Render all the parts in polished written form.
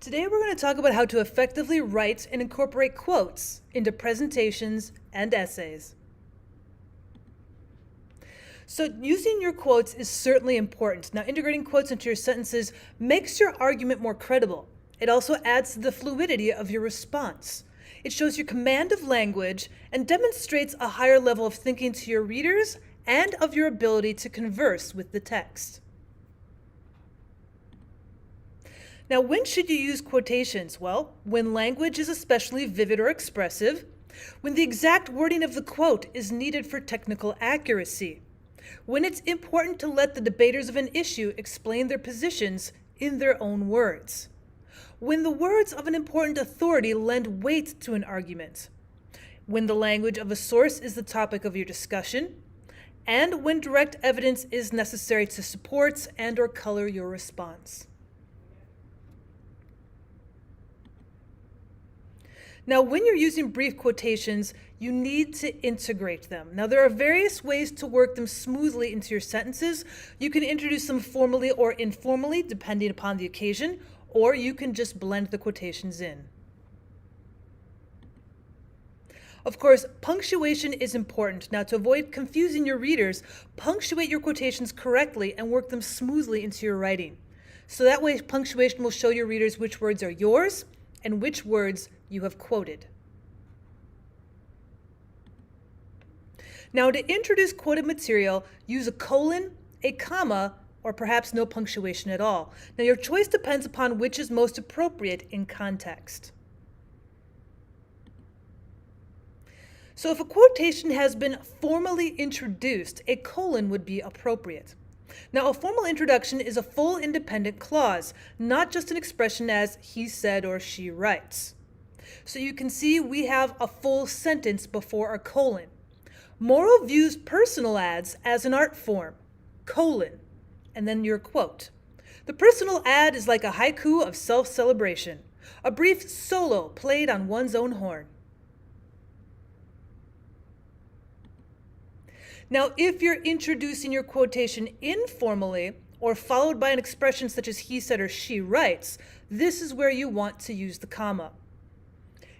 Today we're going to talk about how to effectively write and incorporate quotes into presentations and essays. So using your quotes is certainly important. Now, integrating quotes into your sentences makes your argument more credible. It also adds to the fluidity of your response. It shows your command of language and demonstrates a higher level of thinking to your readers and of your ability to converse with the text. Now, when should you use quotations? Well, when language is especially vivid or expressive, when the exact wording of the quote is needed for technical accuracy, when it's important to let the debaters of an issue explain their positions in their own words, when the words of an important authority lend weight to an argument, when the language of a source is the topic of your discussion, and when direct evidence is necessary to support and/or color your response. Now, when you're using brief quotations, you need to integrate them. Now, there are various ways to work them smoothly into your sentences. You can introduce them formally or informally, depending upon the occasion, or you can just blend the quotations in. Of course, punctuation is important. Now, to avoid confusing your readers, punctuate your quotations correctly and work them smoothly into your writing. So that way, punctuation will show your readers which words are yours and which words you have quoted. Now, to introduce quoted material, use a colon, a comma, or perhaps no punctuation at all. Now, your choice depends upon which is most appropriate in context. So if a quotation has been formally introduced, a colon would be appropriate. Now, a formal introduction is a full independent clause, not just an expression as he said or she writes. So you can see we have a full sentence before a colon. Morrow views personal ads as an art form, colon, and then your quote. The personal ad is like a haiku of self-celebration, a brief solo played on one's own horn. Now, if you're introducing your quotation informally or followed by an expression such as he said or she writes, this is where you want to use the comma.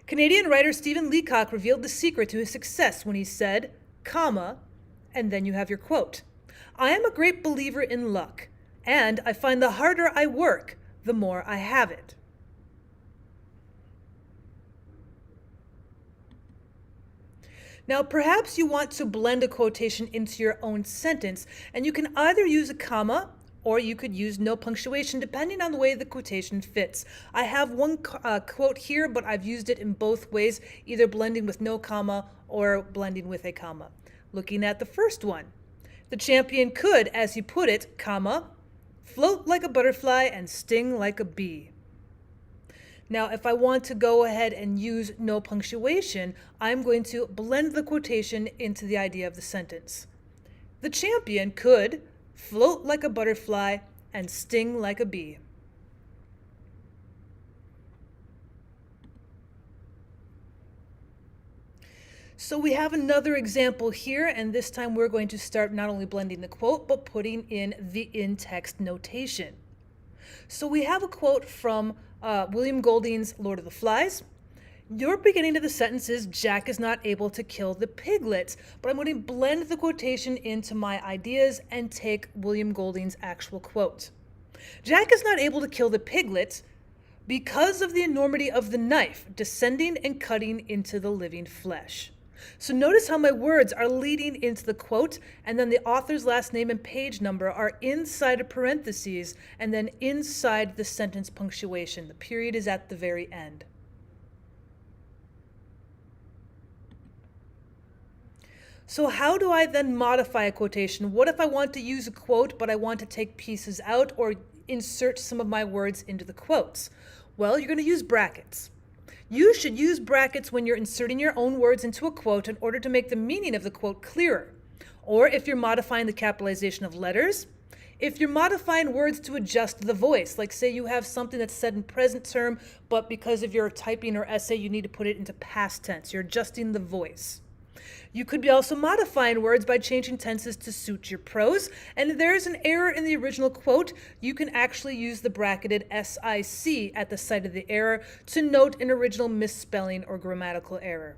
Canadian writer Stephen Leacock revealed the secret to his success when he said, comma, and then you have your quote. I am a great believer in luck, and I find the harder I work, the more I have it. Now, perhaps you want to blend a quotation into your own sentence, and you can either use a comma or you could use no punctuation, depending on the way the quotation fits. I have one quote here, but I've used it in both ways, either blending with no comma or blending with a comma. Looking at the first one, the champion could, as you put it, comma, float like a butterfly and sting like a bee. Now, if I want to go ahead and use no punctuation, I'm going to blend the quotation into the idea of the sentence. The champion could float like a butterfly and sting like a bee. So we have another example here, and this time we're going to start not only blending the quote, but putting in the in-text notation. So we have a quote from William Golding's Lord of the Flies. Your beginning of the sentence is, Jack is not able to kill the piglet, but I'm going to blend the quotation into my ideas and take William Golding's actual quote. Jack is not able to kill the piglet because of the enormity of the knife descending and cutting into the living flesh. So notice how my words are leading into the quote, and then the author's last name and page number are inside of parentheses, and then inside the sentence punctuation. The period is at the very end. So how do I then modify a quotation? What if I want to use a quote, but I want to take pieces out or insert some of my words into the quotes? Well, you're going to use brackets. You should use brackets when you're inserting your own words into a quote in order to make the meaning of the quote clearer. Or if you're modifying the capitalization of letters, if you're modifying words to adjust the voice, like say you have something that's said in present term, but because of your typing or essay, you need to put it into past tense. You're adjusting the voice. You could be also modifying words by changing tenses to suit your prose, and if there is an error in the original quote, you can actually use the bracketed SIC at the site of the error to note an original misspelling or grammatical error.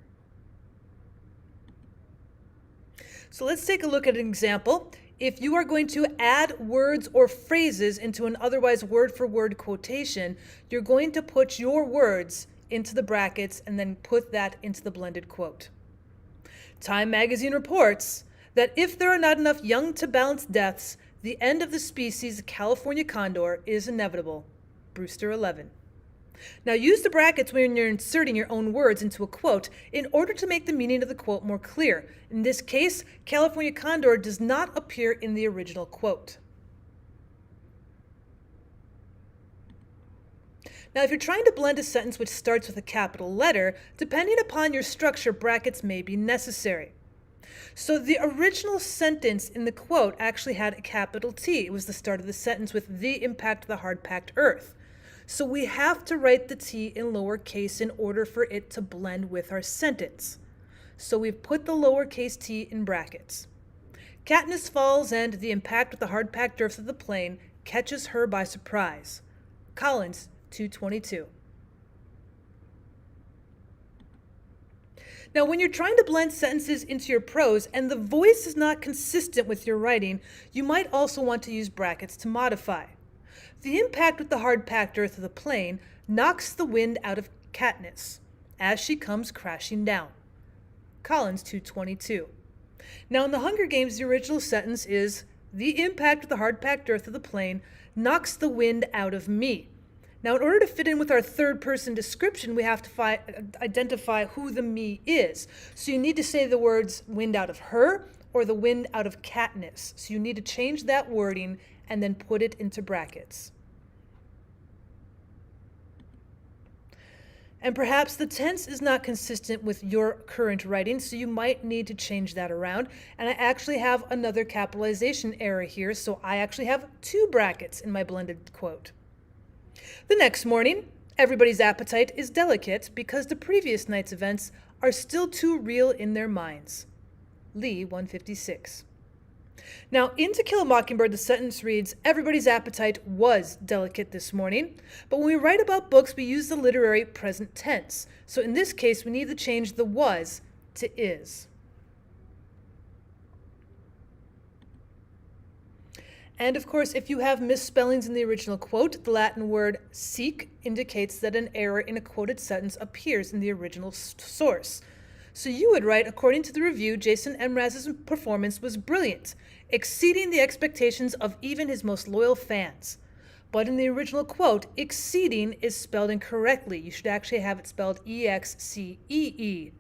So let's take a look at an example. If you are going to add words or phrases into an otherwise word-for-word quotation, you're going to put your words into the brackets and then put that into the blended quote. Time magazine reports that if there are not enough young to balance deaths, the end of the species California condor is inevitable. Brewster 11. Now use the brackets when you're inserting your own words into a quote in order to make the meaning of the quote more clear. In this case, California condor does not appear in the original quote. Now, if you're trying to blend a sentence which starts with a capital letter, depending upon your structure, brackets may be necessary. So the original sentence in the quote actually had a capital T. It was the start of the sentence with the impact of the hard-packed earth. So we have to write the T in lowercase in order for it to blend with our sentence. So we've put the lowercase t in brackets. Katniss falls and the impact with the hard-packed earth of the plane catches her by surprise. Collins 2:22. Now, when you're trying to blend sentences into your prose and the voice is not consistent with your writing, you might also want to use brackets to modify. The impact with the hard-packed earth of the plane knocks the wind out of Katniss as she comes crashing down. Collins 2:22. Now, in the Hunger Games, the original sentence is, the impact with the hard-packed earth of the plane knocks the wind out of me. Now, in order to fit in with our third-person description, we have to identify who the me is. So you need to say the words wind out of her or the wind out of Katniss. So you need to change that wording and then put it into brackets. And perhaps the tense is not consistent with your current writing, so you might need to change that around. And I actually have another capitalization error here, so I actually have 2 brackets in my blended quote. The next morning, everybody's appetite is delicate because the previous night's events are still too real in their minds. Lee 156. Now, in To Kill a Mockingbird, the sentence reads, everybody's appetite was delicate this morning. But when we write about books, we use the literary present tense. So in this case, we need to change the was to is. And of course, if you have misspellings in the original quote, the Latin word seek indicates that an error in a quoted sentence appears in the original source. So you would write, according to the review, Jason Mraz's performance was brilliant, exceeding the expectations of even his most loyal fans. But in the original quote, exceeding is spelled incorrectly. You should actually have it spelled exceeding.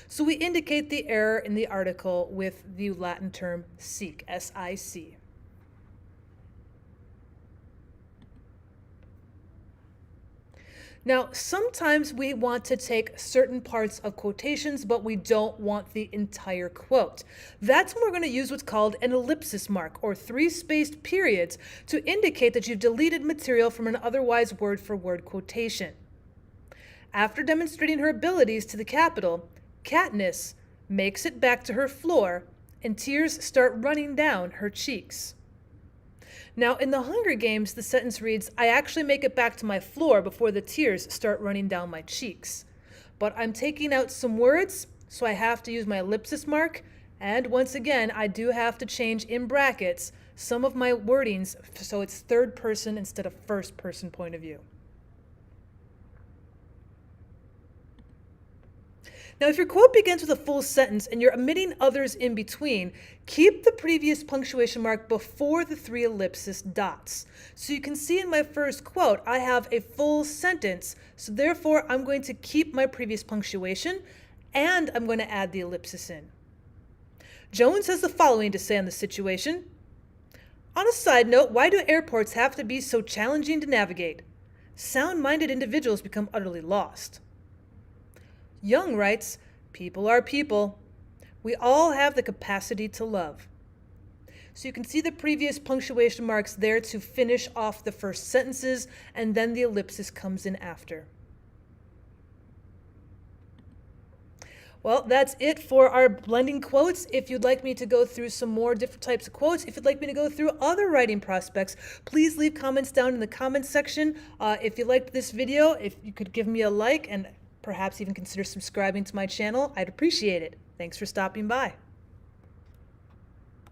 So we indicate the error in the article with the Latin term seek, S-I-C. Now, sometimes we want to take certain parts of quotations, but we don't want the entire quote. That's when we're going to use what's called an ellipsis mark, or 3 spaced periods, to indicate that you've deleted material from an otherwise word-for-word quotation. After demonstrating her abilities to the Capitol, Katniss makes it back to her floor, and tears start running down her cheeks. Now, in the Hunger Games, the sentence reads, I actually make it back to my floor before the tears start running down my cheeks. But I'm taking out some words, so I have to use my ellipsis mark, and once again, I do have to change in brackets some of my wordings so it's third person instead of first person point of view. Now, if your quote begins with a full sentence and you're omitting others in between, keep the previous punctuation mark before the 3 ellipsis dots. So you can see in my first quote, I have a full sentence, so therefore I'm going to keep my previous punctuation and I'm going to add the ellipsis in. Jones has the following to say on the situation. On a side note, why do airports have to be so challenging to navigate? Sound-minded individuals become utterly lost. Young writes, people are people. We all have the capacity to love. So you can see the previous punctuation marks there to finish off the first sentences, and then the ellipsis comes in after. Well, that's it for our blending quotes. If you'd like me to go through some more different types of quotes, if you'd like me to go through other writing prospects, please leave comments down in the comments section. If you liked this video, if you could give me a like and perhaps even consider subscribing to my channel, I'd appreciate it. Thanks for stopping by.